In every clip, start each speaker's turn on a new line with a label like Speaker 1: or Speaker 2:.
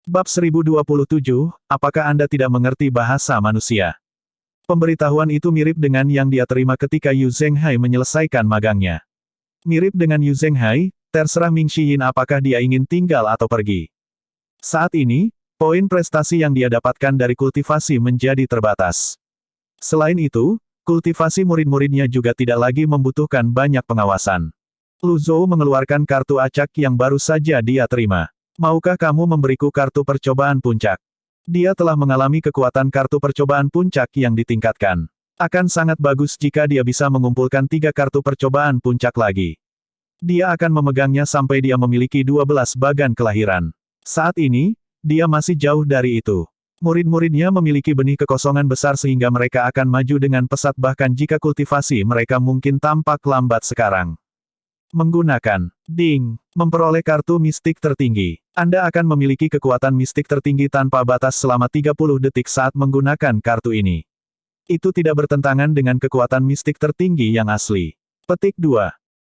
Speaker 1: Bab 1027, apakah Anda tidak mengerti bahasa manusia? Pemberitahuan itu mirip dengan yang dia terima ketika Yu Zhenghai menyelesaikan magangnya. Mirip dengan Yu Zhenghai, terserah Ming Xiyin apakah dia ingin tinggal atau pergi. Saat ini, poin prestasi yang dia dapatkan dari kultivasi menjadi terbatas. Selain itu, kultivasi murid-muridnya juga tidak lagi membutuhkan banyak pengawasan. Lu Zhou mengeluarkan kartu acak yang baru saja dia terima. Maukah kamu memberiku kartu percobaan puncak? Dia telah mengalami kekuatan kartu percobaan puncak yang ditingkatkan. Akan sangat bagus jika dia bisa mengumpulkan 3 kartu percobaan puncak lagi. Dia akan memegangnya sampai dia memiliki 12 bagan kelahiran. Saat ini, dia masih jauh dari itu. Murid-muridnya memiliki benih kekosongan besar sehingga mereka akan maju dengan pesat bahkan jika kultivasi mereka mungkin tampak lambat sekarang. Menggunakan Ding, memperoleh kartu mistik tertinggi. Anda akan memiliki kekuatan mistik tertinggi tanpa batas selama 30 detik saat menggunakan kartu ini. Itu tidak bertentangan dengan kekuatan mistik tertinggi yang asli. Petik 2.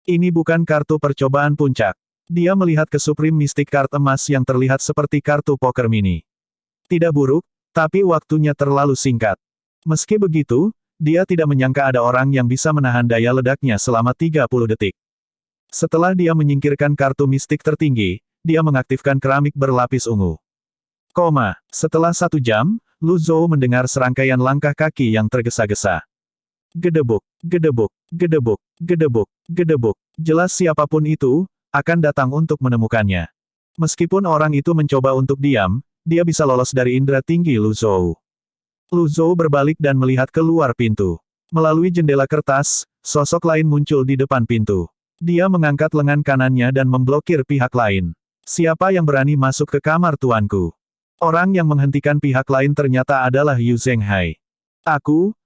Speaker 1: Ini bukan kartu percobaan puncak. Dia melihat ke Supreme Mystic Card emas yang terlihat seperti kartu poker mini. Tidak buruk, tapi waktunya terlalu singkat. Meski begitu, dia tidak menyangka ada orang yang bisa menahan daya ledaknya selama 30 detik. Setelah dia menyingkirkan kartu mistik tertinggi, dia mengaktifkan keramik berlapis ungu. Setelah 1 jam, Lu Zhou mendengar serangkaian langkah kaki yang tergesa-gesa. Gedebuk, gedebuk, gedebuk, gedebuk, gedebuk. Jelas siapapun itu, akan datang untuk menemukannya. Meskipun orang itu mencoba untuk diam, dia bisa lolos dari indera tinggi Lu Zhou. Lu Zhou berbalik dan melihat keluar pintu. Melalui jendela kertas, sosok lain muncul di depan pintu. Dia mengangkat lengan kanannya dan memblokir pihak lain. Siapa yang berani masuk ke kamar tuanku? Orang yang menghentikan pihak lain ternyata adalah Yu Zhenghai. Aku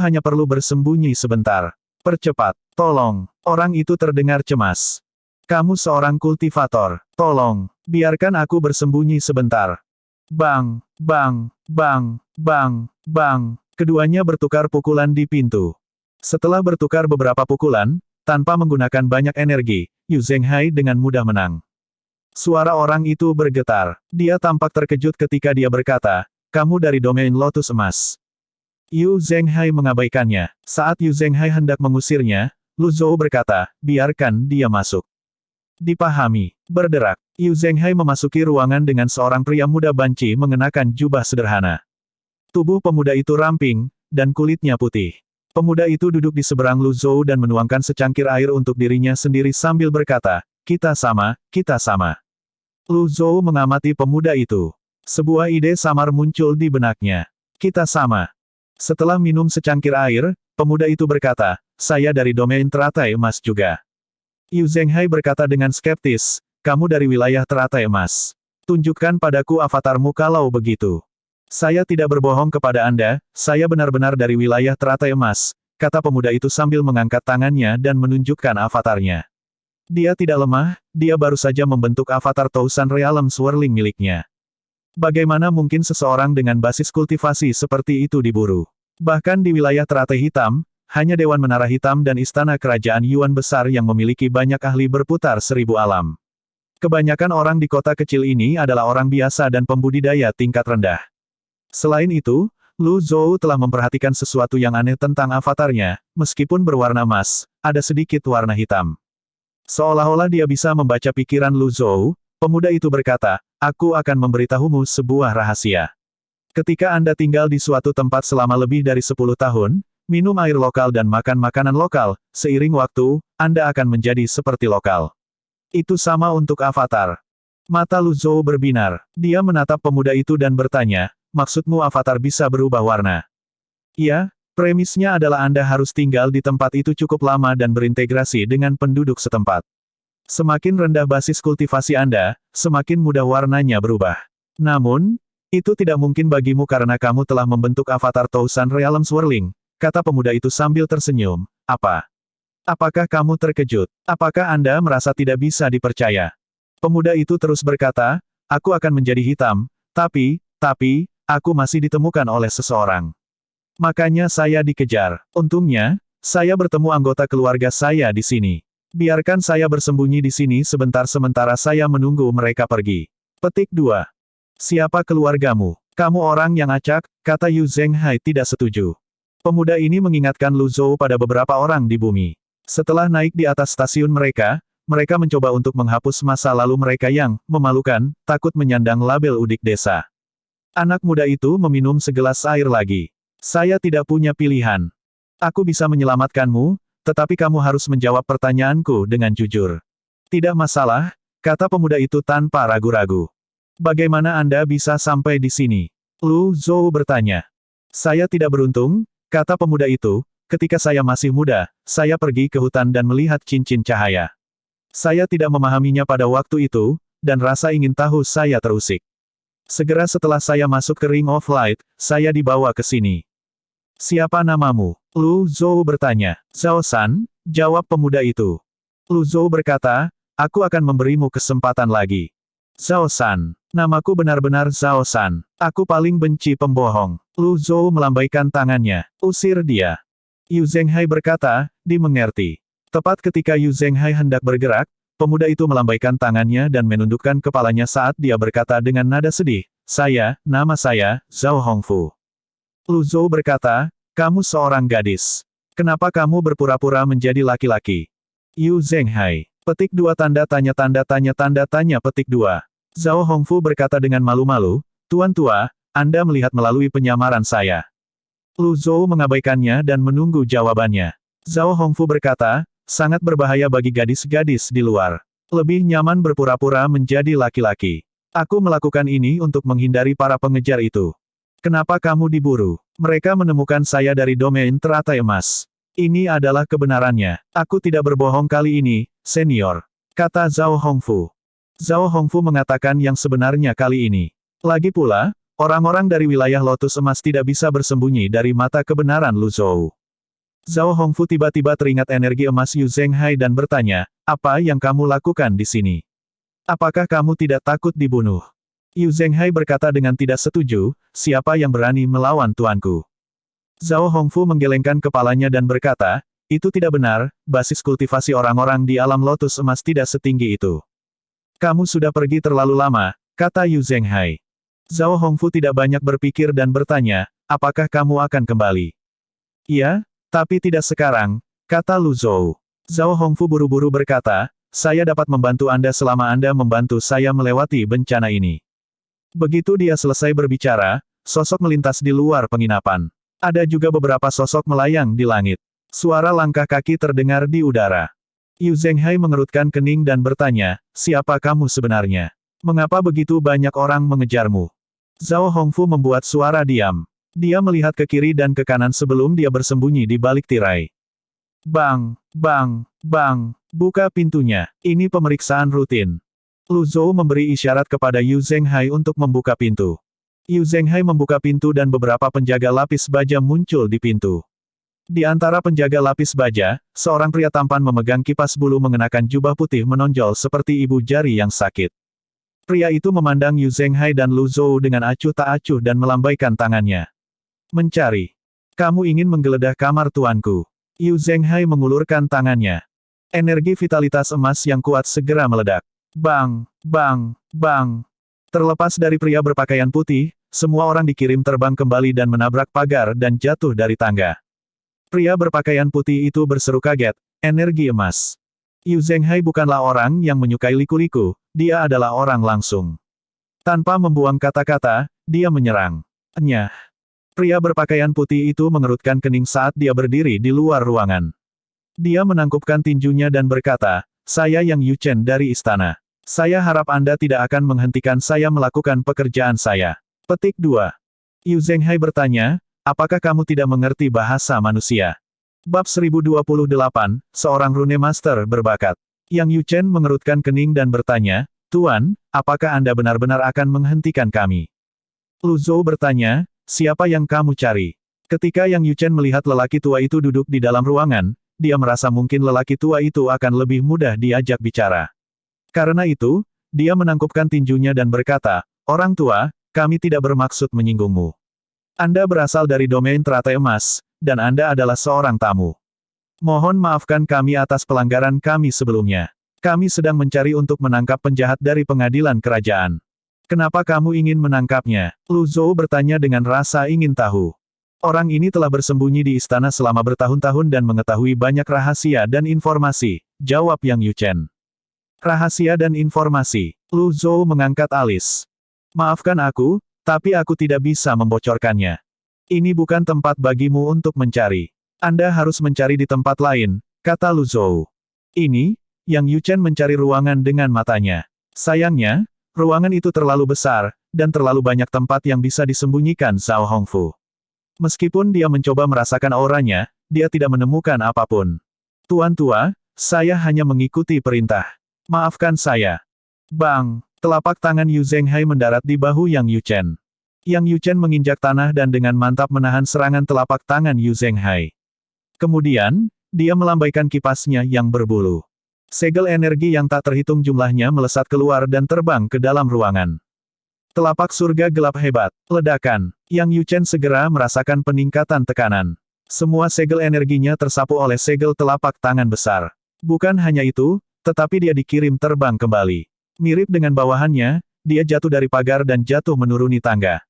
Speaker 1: hanya perlu bersembunyi sebentar. Percepat, tolong. Orang itu terdengar cemas. Kamu seorang kultivator. Tolong, biarkan aku bersembunyi sebentar. Bang, bang, bang, bang, bang. Keduanya bertukar pukulan di pintu. Setelah bertukar beberapa pukulan, tanpa menggunakan banyak energi, Yu Zhenghai dengan mudah menang. Suara orang itu bergetar. Dia tampak terkejut ketika dia berkata, kamu dari domain Lotus Emas. Yu Zhenghai mengabaikannya. Saat Yu Zhenghai hendak mengusirnya, Lu Zhou berkata, biarkan dia masuk. Dipahami. Berderak. Yu Zhenghai memasuki ruangan dengan seorang pria muda banci mengenakan jubah sederhana. Tubuh pemuda itu ramping, dan kulitnya putih. Pemuda itu duduk di seberang Lu Zhou dan menuangkan secangkir air untuk dirinya sendiri sambil berkata, kita sama, kita sama. Lu Zhou mengamati pemuda itu. Sebuah ide samar muncul di benaknya. Kita sama. Setelah minum secangkir air, pemuda itu berkata, saya dari domain teratai emas juga. Yu Zhenghai berkata dengan skeptis, kamu dari wilayah teratai emas. Tunjukkan padaku avatarmu kalau begitu. Saya tidak berbohong kepada Anda, saya benar-benar dari wilayah teratai emas, kata pemuda itu sambil mengangkat tangannya dan menunjukkan avatarnya. Dia tidak lemah, dia baru saja membentuk avatar Thousand Realm Swirling miliknya. Bagaimana mungkin seseorang dengan basis kultivasi seperti itu diburu? Bahkan di wilayah teratai hitam, hanya Dewan Menara Hitam dan Istana Kerajaan Yuan besar yang memiliki banyak ahli berputar 1000 alam. Kebanyakan orang di kota kecil ini adalah orang biasa dan pembudidaya tingkat rendah. Selain itu, Lu Zhou telah memperhatikan sesuatu yang aneh tentang avatarnya, meskipun berwarna emas, ada sedikit warna hitam. Seolah-olah dia bisa membaca pikiran Lu Zhou, pemuda itu berkata, aku akan memberitahumu sebuah rahasia. Ketika Anda tinggal di suatu tempat selama lebih dari 10 tahun, minum air lokal dan makan makanan lokal, seiring waktu, Anda akan menjadi seperti lokal. Itu sama untuk avatar. Mata Lu Zhou berbinar. Dia menatap pemuda itu dan bertanya, maksudmu avatar bisa berubah warna? Iya, premisnya adalah Anda harus tinggal di tempat itu cukup lama dan berintegrasi dengan penduduk setempat. Semakin rendah basis kultivasi Anda, semakin mudah warnanya berubah. Namun, itu tidak mungkin bagimu karena kamu telah membentuk avatar Thousand Realm Swirling, kata pemuda itu sambil tersenyum. Apa? Apakah kamu terkejut? Apakah Anda merasa tidak bisa dipercaya? Pemuda itu terus berkata, aku akan menjadi hitam, tapi, aku masih ditemukan oleh seseorang. Makanya saya dikejar. Untungnya, saya bertemu anggota keluarga saya di sini. Biarkan saya bersembunyi di sini sebentar sementara saya menunggu mereka pergi. Petik 2. Siapa keluargamu? Kamu orang yang acak, kata Yu Zhenghai tidak setuju. Pemuda ini mengingatkan Lu Zhou pada beberapa orang di bumi. Setelah naik di atas stasiun mereka, mereka mencoba untuk menghapus masa lalu mereka yang memalukan, takut menyandang label udik desa. Anak muda itu meminum segelas air lagi. Saya tidak punya pilihan. Aku bisa menyelamatkanmu, tetapi kamu harus menjawab pertanyaanku dengan jujur. Tidak masalah, kata pemuda itu tanpa ragu-ragu. Bagaimana Anda bisa sampai di sini? Lu Zhou bertanya. Saya tidak beruntung, kata pemuda itu, ketika saya masih muda, saya pergi ke hutan dan melihat cincin cahaya. Saya tidak memahaminya pada waktu itu, dan rasa ingin tahu saya terusik. Segera setelah saya masuk ke Ring of Light, saya dibawa ke sini. Siapa namamu? Lu Zhou bertanya. Zhao San, jawab pemuda itu. Lu Zhou berkata, aku akan memberimu kesempatan lagi. Zhao San. Namaku benar-benar Zhao San. Aku paling benci pembohong. Lu Zhou melambaikan tangannya. Usir dia. Yu Zhenghai berkata, dimengerti. Tepat ketika Yu Zhenghai hendak bergerak, pemuda itu melambaikan tangannya dan menundukkan kepalanya saat dia berkata dengan nada sedih, nama saya, Zhao Hongfu. Lu Zhou berkata, kamu seorang gadis. Kenapa kamu berpura-pura menjadi laki-laki? Yu Zhenghai. Petik 2 tanda tanya petik 2. Zhao Hongfu berkata dengan malu-malu, Tuan tua, Anda melihat melalui penyamaran saya. Lu Zhou mengabaikannya dan menunggu jawabannya. Zhao Hongfu berkata, sangat berbahaya bagi gadis-gadis di luar. Lebih nyaman berpura-pura menjadi laki-laki. Aku melakukan ini untuk menghindari para pengejar itu. Kenapa kamu diburu? Mereka menemukan saya dari domain teratai emas. Ini adalah kebenarannya. Aku tidak berbohong kali ini, senior. Kata Zhao Hongfu. Zhao Hongfu mengatakan yang sebenarnya kali ini. Lagi pula, orang-orang dari wilayah Lotus Emas tidak bisa bersembunyi dari mata kebenaran Lu Zhou. Zhao Hongfu tiba-tiba teringat energi emas Yu Zhenghai dan bertanya, apa yang kamu lakukan di sini? Apakah kamu tidak takut dibunuh? Yu Zhenghai berkata dengan tidak setuju, siapa yang berani melawan tuanku? Zhao Hongfu menggelengkan kepalanya dan berkata, itu tidak benar, basis kultivasi orang-orang di alam Lotus Emas tidak setinggi itu. Kamu sudah pergi terlalu lama, kata Yu Zhenghai. Zhao Hongfu tidak banyak berpikir dan bertanya, apakah kamu akan kembali? Iya, tapi tidak sekarang, kata Lu Zhou. Zhao Hongfu buru-buru berkata, saya dapat membantu Anda selama Anda membantu saya melewati bencana ini. Begitu dia selesai berbicara, sosok melintas di luar penginapan. Ada juga beberapa sosok melayang di langit. Suara langkah kaki terdengar di udara. Yu Zhenghai mengerutkan kening dan bertanya, siapa kamu sebenarnya? Mengapa begitu banyak orang mengejarmu? Zhao Hongfu membuat suara diam. Dia melihat ke kiri dan ke kanan sebelum dia bersembunyi di balik tirai. Bang, bang, bang, buka pintunya, ini pemeriksaan rutin. Lu Zhou memberi isyarat kepada Yu Zhenghai untuk membuka pintu. Yu Zhenghai membuka pintu dan beberapa penjaga lapis baja muncul di pintu. Di antara penjaga lapis baja, seorang pria tampan memegang kipas bulu mengenakan jubah putih menonjol seperti ibu jari yang sakit. Pria itu memandang Yu Zhenghai dan Lu Zhou dengan acuh tak acuh dan melambaikan tangannya. Mencari. Kamu ingin menggeledah kamar tuanku. Yu Zhenghai mengulurkan tangannya. Energi vitalitas emas yang kuat segera meledak. Bang, bang, bang. Terlepas dari pria berpakaian putih, semua orang dikirim terbang kembali dan menabrak pagar dan jatuh dari tangga. Pria berpakaian putih itu berseru kaget, energi emas. Yu Zhenghai bukanlah orang yang menyukai liku-liku, dia adalah orang langsung. Tanpa membuang kata-kata, dia menyerang. Nyah. Pria berpakaian putih itu mengerutkan kening saat dia berdiri di luar ruangan. Dia menangkupkan tinjunya dan berkata, saya yang Yu Chen dari istana. Saya harap Anda tidak akan menghentikan saya melakukan pekerjaan saya. Petik 2. Yu Zhenghai bertanya, apakah kamu tidak mengerti bahasa manusia? Bab 1028, seorang rune master berbakat. Yang Yu Chen mengerutkan kening dan bertanya, Tuan, apakah Anda benar-benar akan menghentikan kami? Lu Zhou bertanya, siapa yang kamu cari? Ketika Yang Yu Chen melihat lelaki tua itu duduk di dalam ruangan, dia merasa mungkin lelaki tua itu akan lebih mudah diajak bicara. Karena itu, dia menangkupkan tinjunya dan berkata, orang tua, kami tidak bermaksud menyinggungmu. Anda berasal dari domain teratai emas, dan Anda adalah seorang tamu. Mohon maafkan kami atas pelanggaran kami sebelumnya. Kami sedang mencari untuk menangkap penjahat dari pengadilan kerajaan. Kenapa kamu ingin menangkapnya? Lu Zhou bertanya dengan rasa ingin tahu. Orang ini telah bersembunyi di istana selama bertahun-tahun dan mengetahui banyak rahasia dan informasi, jawab Yang Yuchen. Rahasia dan informasi. Lu Zhou mengangkat alis. Maafkan aku, tapi aku tidak bisa membocorkannya. Ini bukan tempat bagimu untuk mencari. Anda harus mencari di tempat lain, kata Lu Zhou. Ini, Yang Yuchen mencari ruangan dengan matanya. Sayangnya, ruangan itu terlalu besar, dan terlalu banyak tempat yang bisa disembunyikan Zhao Hongfu. Meskipun dia mencoba merasakan auranya, dia tidak menemukan apapun. Tuan tua, saya hanya mengikuti perintah. Maafkan saya. Bang, telapak tangan Yu Zhenghai mendarat di bahu Yang Yuchen. Yang Yuchen menginjak tanah dan dengan mantap menahan serangan telapak tangan Yu Zhenghai. Kemudian, dia melambaikan kipasnya yang berbulu. Segel energi yang tak terhitung jumlahnya melesat keluar dan terbang ke dalam ruangan. Telapak surga gelap hebat. Ledakan. Yang Yuchen segera merasakan peningkatan tekanan. Semua segel energinya tersapu oleh segel telapak tangan besar. Bukan hanya itu, tetapi dia dikirim terbang kembali. Mirip dengan bawahannya, dia jatuh dari pagar dan jatuh menuruni tangga.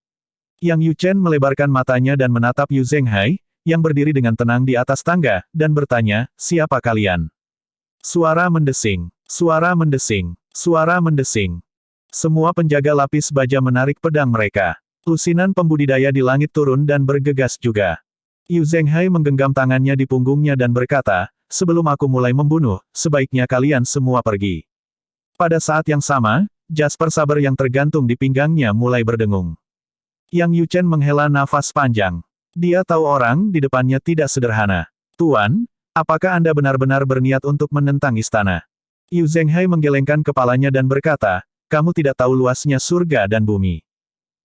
Speaker 1: Yang Yuchen melebarkan matanya dan menatap Yu Zhenghai, yang berdiri dengan tenang di atas tangga, dan bertanya, siapa kalian? Suara mendesing. Suara mendesing. Suara mendesing. Semua penjaga lapis baja menarik pedang mereka. Lusinan pembudidaya di langit turun dan bergegas juga. Yu Zhenghai menggenggam tangannya di punggungnya dan berkata, sebelum aku mulai membunuh, sebaiknya kalian semua pergi. Pada saat yang sama, Jasper Saber yang tergantung di pinggangnya mulai berdengung. Yang Yuchen menghela nafas panjang. Dia tahu orang di depannya tidak sederhana. Tuan, apakah Anda benar-benar berniat untuk menentang istana? Yu Zhenghai menggelengkan kepalanya dan berkata, kamu tidak tahu luasnya surga dan bumi.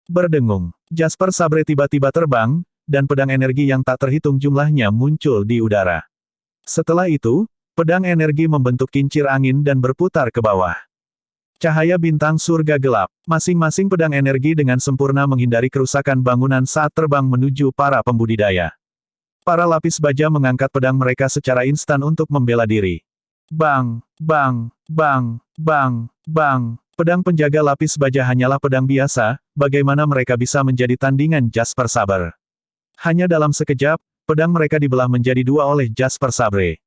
Speaker 1: Berdengung. Jasper Sabre tiba-tiba terbang, dan pedang energi yang tak terhitung jumlahnya muncul di udara. Setelah itu, pedang energi membentuk kincir angin dan berputar ke bawah. Cahaya bintang surga gelap. Masing-masing pedang energi dengan sempurna menghindari kerusakan bangunan saat terbang menuju para pembudidaya. Para lapis baja mengangkat pedang mereka secara instan untuk membela diri. Bang, bang, bang, bang, bang. Pedang penjaga lapis baja hanyalah pedang biasa, bagaimana mereka bisa menjadi tandingan Jasper Saber? Hanya dalam sekejap, pedang mereka dibelah menjadi dua oleh Jasper Sabre.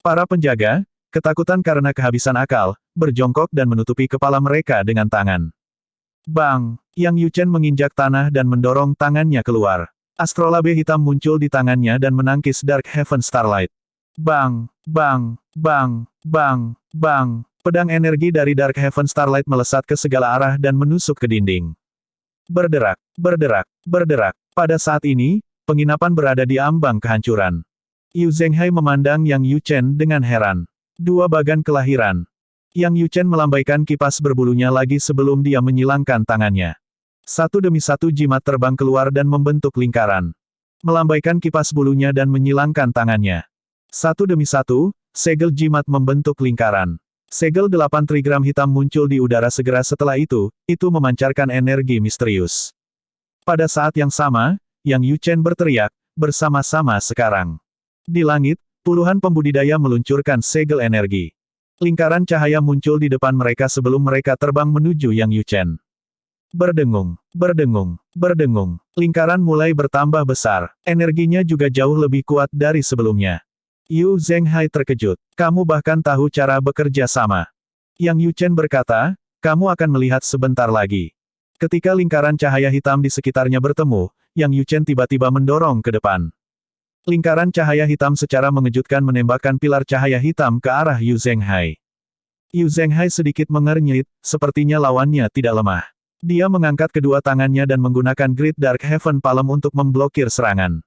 Speaker 1: Para penjaga, ketakutan karena kehabisan akal, berjongkok dan menutupi kepala mereka dengan tangan. Bang! Yang Yuchen menginjak tanah dan mendorong tangannya keluar. Astrolabe hitam muncul di tangannya dan menangkis Dark Heaven Starlight. Bang! Bang! Bang! Bang! Bang! Pedang energi dari Dark Heaven Starlight melesat ke segala arah dan menusuk ke dinding. Berderak, berderak, berderak. Pada saat ini, penginapan berada di ambang kehancuran. Yu Zhenghai memandang Yang Yuchen dengan heran. Dua bagan kelahiran. Yang Yuchen melambaikan kipas berbulunya lagi sebelum dia menyilangkan tangannya. Satu demi satu jimat terbang keluar dan membentuk lingkaran. Melambaikan kipas bulunya dan menyilangkan tangannya. Satu demi satu, segel jimat membentuk lingkaran. Segel 8 trigram hitam muncul di udara segera setelah itu memancarkan energi misterius. Pada saat yang sama, Yang Yuchen berteriak, bersama-sama sekarang. Di langit, puluhan pembudidaya meluncurkan segel energi. Lingkaran cahaya muncul di depan mereka sebelum mereka terbang menuju Yang Yuchen. Berdengung, berdengung, berdengung. Lingkaran mulai bertambah besar. Energinya juga jauh lebih kuat dari sebelumnya. Yu Zhenghai terkejut. Kamu bahkan tahu cara bekerja sama. Yang Yuchen berkata, kamu akan melihat sebentar lagi. Ketika lingkaran cahaya hitam di sekitarnya bertemu, Yang Yuchen tiba-tiba mendorong ke depan. Lingkaran cahaya hitam secara mengejutkan menembakkan pilar cahaya hitam ke arah Yu Zhenghai. Yu Zhenghai sedikit mengernyit, sepertinya lawannya tidak lemah. Dia mengangkat kedua tangannya dan menggunakan Great Dark Heaven Palm untuk memblokir serangan.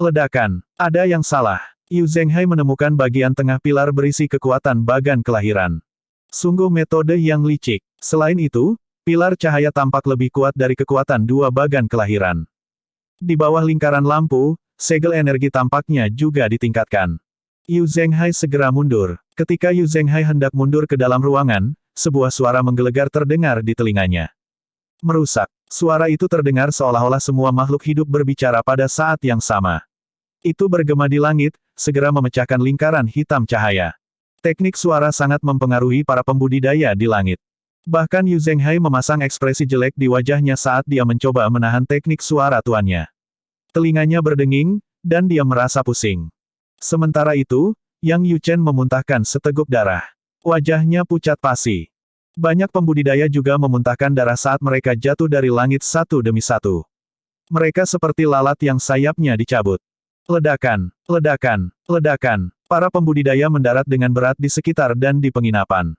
Speaker 1: Ledakan. Ada yang salah. Yu Zhenghai menemukan bagian tengah pilar berisi kekuatan bagan kelahiran. Sungguh metode yang licik. Selain itu, pilar cahaya tampak lebih kuat dari kekuatan dua bagan kelahiran. Di bawah lingkaran lampu, segel energi tampaknya juga ditingkatkan. Yu Zhenghai segera mundur. Ketika Yu Zhenghai hendak mundur ke dalam ruangan, sebuah suara menggelegar terdengar di telinganya. Merusak. Suara itu terdengar seolah-olah semua makhluk hidup berbicara pada saat yang sama. Itu bergema di langit, segera memecahkan lingkaran hitam cahaya. Teknik suara sangat mempengaruhi para pembudidaya di langit. Bahkan Yu Zhenghai memasang ekspresi jelek di wajahnya saat dia mencoba menahan teknik suara tuannya. Telinganya berdenging, dan dia merasa pusing. Sementara itu, Yang Yuchen memuntahkan seteguk darah. Wajahnya pucat pasi. Banyak pembudidaya juga memuntahkan darah saat mereka jatuh dari langit satu demi satu. Mereka seperti lalat yang sayapnya dicabut. Ledakan, ledakan, ledakan. Para pembudidaya mendarat dengan berat di sekitar dan di penginapan.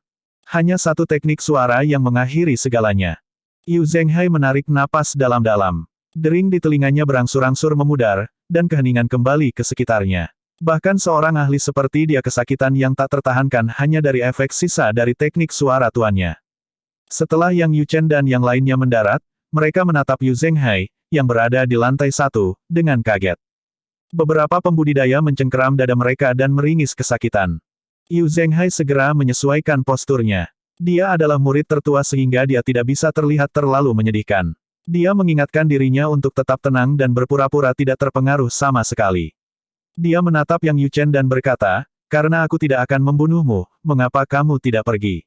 Speaker 1: Hanya satu teknik suara yang mengakhiri segalanya. Yu Zhenghai menarik napas dalam-dalam. Dering di telinganya berangsur-angsur memudar, dan keheningan kembali ke sekitarnya. Bahkan seorang ahli seperti dia kesakitan yang tak tertahankan hanya dari efek sisa dari teknik suara tuannya. Setelah Yang Yuchen dan yang lainnya mendarat, mereka menatap Yu Zhenghai, yang berada di lantai 1, dengan kaget. Beberapa pembudidaya mencengkeram dada mereka dan meringis kesakitan. Yu Zhenghai segera menyesuaikan posturnya. Dia adalah murid tertua sehingga dia tidak bisa terlihat terlalu menyedihkan. Dia mengingatkan dirinya untuk tetap tenang dan berpura-pura tidak terpengaruh sama sekali. Dia menatap Yang Yuchen dan berkata, "Karena aku tidak akan membunuhmu, mengapa kamu tidak pergi?"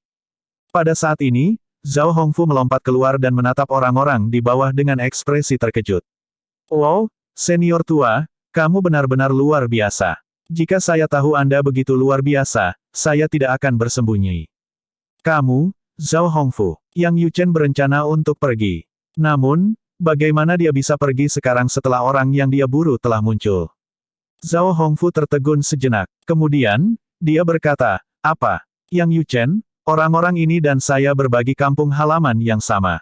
Speaker 1: Pada saat ini, Zhao Hongfu melompat keluar dan menatap orang-orang di bawah dengan ekspresi terkejut. "Wow, senior tua, kamu benar-benar luar biasa. Jika saya tahu Anda begitu luar biasa, saya tidak akan bersembunyi." "Kamu, Zhao Hongfu." Yang Yuchen berencana untuk pergi. Namun, bagaimana dia bisa pergi sekarang setelah orang yang dia buru telah muncul? Zhao Hongfu tertegun sejenak. Kemudian, dia berkata, "Apa? Yang Yuchen, orang-orang ini dan saya berbagi kampung halaman yang sama.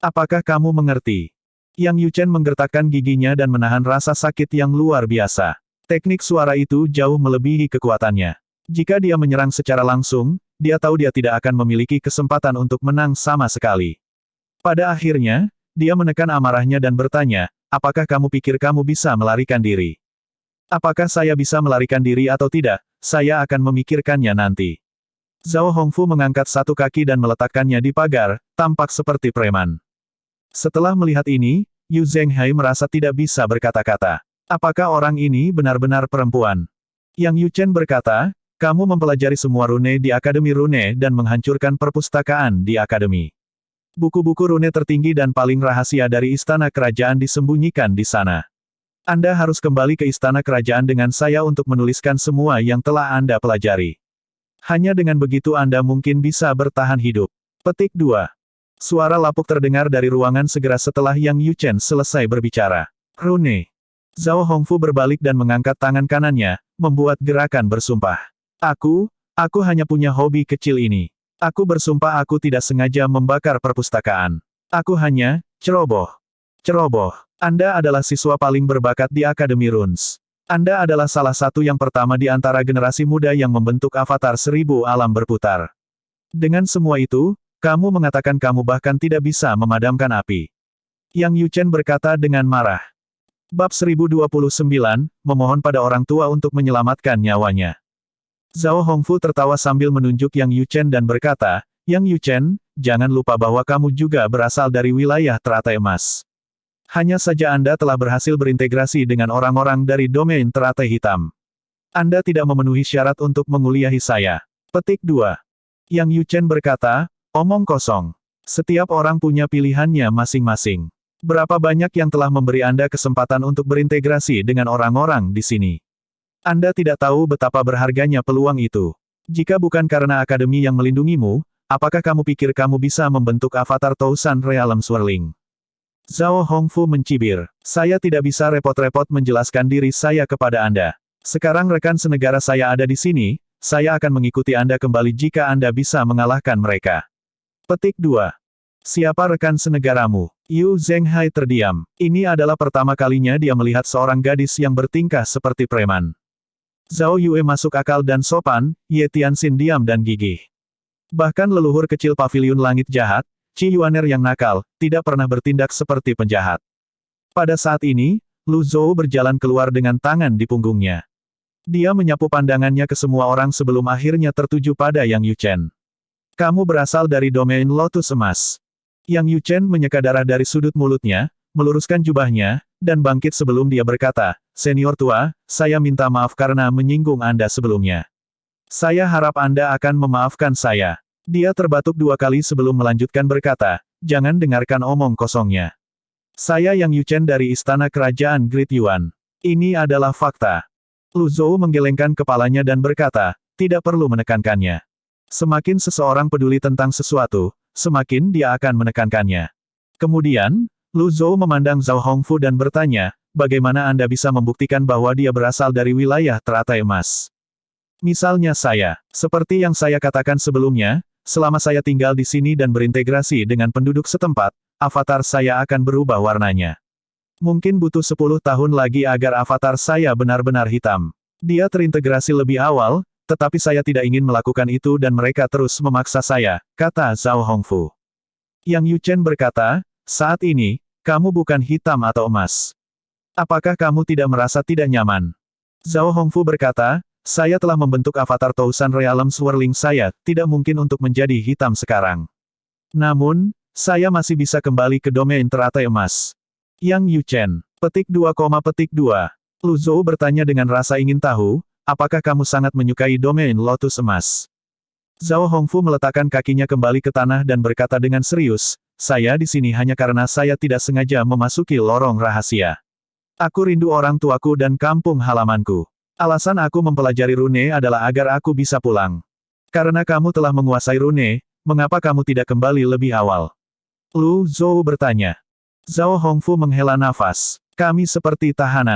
Speaker 1: Apakah kamu mengerti?" Yang Yuchen menggertakkan giginya dan menahan rasa sakit yang luar biasa. Teknik suara itu jauh melebihi kekuatannya. Jika dia menyerang secara langsung, dia tahu dia tidak akan memiliki kesempatan untuk menang sama sekali. Pada akhirnya, dia menekan amarahnya dan bertanya, "Apakah kamu pikir kamu bisa melarikan diri?" "Apakah saya bisa melarikan diri atau tidak, saya akan memikirkannya nanti." Zhao Hongfu mengangkat satu kaki dan meletakkannya di pagar, tampak seperti preman. Setelah melihat ini, Yu Zhenghai merasa tidak bisa berkata-kata. Apakah orang ini benar-benar perempuan? Yang Yuchen berkata, "Kamu mempelajari semua rune di Akademi Rune dan menghancurkan perpustakaan di Akademi. Buku-buku rune tertinggi dan paling rahasia dari istana kerajaan disembunyikan di sana. Anda harus kembali ke istana kerajaan dengan saya untuk menuliskan semua yang telah Anda pelajari. Hanya dengan begitu Anda mungkin bisa bertahan hidup." Petik 2. Suara lapuk terdengar dari ruangan segera setelah Yang Yuchen selesai berbicara. "Rune." Zhao Hongfu berbalik dan mengangkat tangan kanannya, membuat gerakan bersumpah. Aku hanya punya hobi kecil ini. Aku bersumpah aku tidak sengaja membakar perpustakaan. Aku hanya, ceroboh. Ceroboh. Anda adalah siswa paling berbakat di Akademi Runes. Anda adalah salah satu yang pertama di antara generasi muda yang membentuk avatar 1000 alam berputar. Dengan semua itu, kamu mengatakan kamu bahkan tidak bisa memadamkan api." Yang Yuchen berkata dengan marah. Bab 1029, memohon pada orang tua untuk menyelamatkan nyawanya. Zhao Hongfu tertawa sambil menunjuk Yang Yuchen dan berkata, "Yang Yuchen, jangan lupa bahwa kamu juga berasal dari wilayah teratai emas. Hanya saja Anda telah berhasil berintegrasi dengan orang-orang dari domain teratai hitam. Anda tidak memenuhi syarat untuk menguliahi saya." Petik 2. Yang Yuchen berkata, "Omong kosong. Setiap orang punya pilihannya masing-masing. Berapa banyak yang telah memberi Anda kesempatan untuk berintegrasi dengan orang-orang di sini? Anda tidak tahu betapa berharganya peluang itu. Jika bukan karena akademi yang melindungimu, apakah kamu pikir kamu bisa membentuk avatar Tousan Realm Swirling?" Zhao Hongfu mencibir. "Saya tidak bisa repot-repot menjelaskan diri saya kepada Anda. Sekarang rekan senegara saya ada di sini, saya akan mengikuti Anda kembali jika Anda bisa mengalahkan mereka." Petik 2. Siapa rekan senegaramu? Yu Zhenghai terdiam. Ini adalah pertama kalinya dia melihat seorang gadis yang bertingkah seperti preman. Zhao Yue masuk akal dan sopan, Ye Tianxin diam dan gigih. Bahkan leluhur kecil paviliun langit jahat, Qi Yuaner yang nakal, tidak pernah bertindak seperti penjahat. Pada saat ini, Lu Zhou berjalan keluar dengan tangan di punggungnya. Dia menyapu pandangannya ke semua orang sebelum akhirnya tertuju pada Yang Yuchen. "Kamu berasal dari domain Lotus Emas." Yang Yuchen menyeka darah dari sudut mulutnya, meluruskan jubahnya, dan bangkit sebelum dia berkata, "Senior tua, saya minta maaf karena menyinggung Anda sebelumnya. Saya harap Anda akan memaafkan saya." Dia terbatuk 2 kali sebelum melanjutkan berkata, jangan dengarkan omong kosongnya. Saya Yang Yuchen dari Istana Kerajaan Great Yuan. Ini adalah fakta. Lu Zhou menggelengkan kepalanya dan berkata, tidak perlu menekankannya. Semakin seseorang peduli tentang sesuatu, semakin dia akan menekankannya. Kemudian, Lu Zhou memandang Zhao Hongfu dan bertanya, bagaimana Anda bisa membuktikan bahwa dia berasal dari wilayah teratai emas? Misalnya saya, seperti yang saya katakan sebelumnya, selama saya tinggal di sini dan berintegrasi dengan penduduk setempat, avatar saya akan berubah warnanya. Mungkin butuh 10 tahun lagi agar avatar saya benar-benar hitam. Dia terintegrasi lebih awal, tetapi saya tidak ingin melakukan itu dan mereka terus memaksa saya, kata Zhao Hongfu. Yang Yuchen berkata, saat ini, kamu bukan hitam atau emas. Apakah kamu tidak merasa tidak nyaman? Zhao Hongfu berkata, saya telah membentuk avatar Tousan Realm Swirling saya, tidak mungkin untuk menjadi hitam sekarang. Namun, saya masih bisa kembali ke domain teratai emas. Yang Yuchen. Petik 2, petik 2. Lu Zhou bertanya dengan rasa ingin tahu, apakah kamu sangat menyukai domain lotus emas? Zhao Hongfu meletakkan kakinya kembali ke tanah dan berkata dengan serius, saya di sini hanya karena saya tidak sengaja memasuki lorong rahasia. Aku rindu orang tuaku dan kampung halamanku. Alasan aku mempelajari rune adalah agar aku bisa pulang. Karena kamu telah menguasai rune, mengapa kamu tidak kembali lebih awal? Lu Zhou bertanya. Zhao Hongfu menghela nafas. Kami seperti tahanan.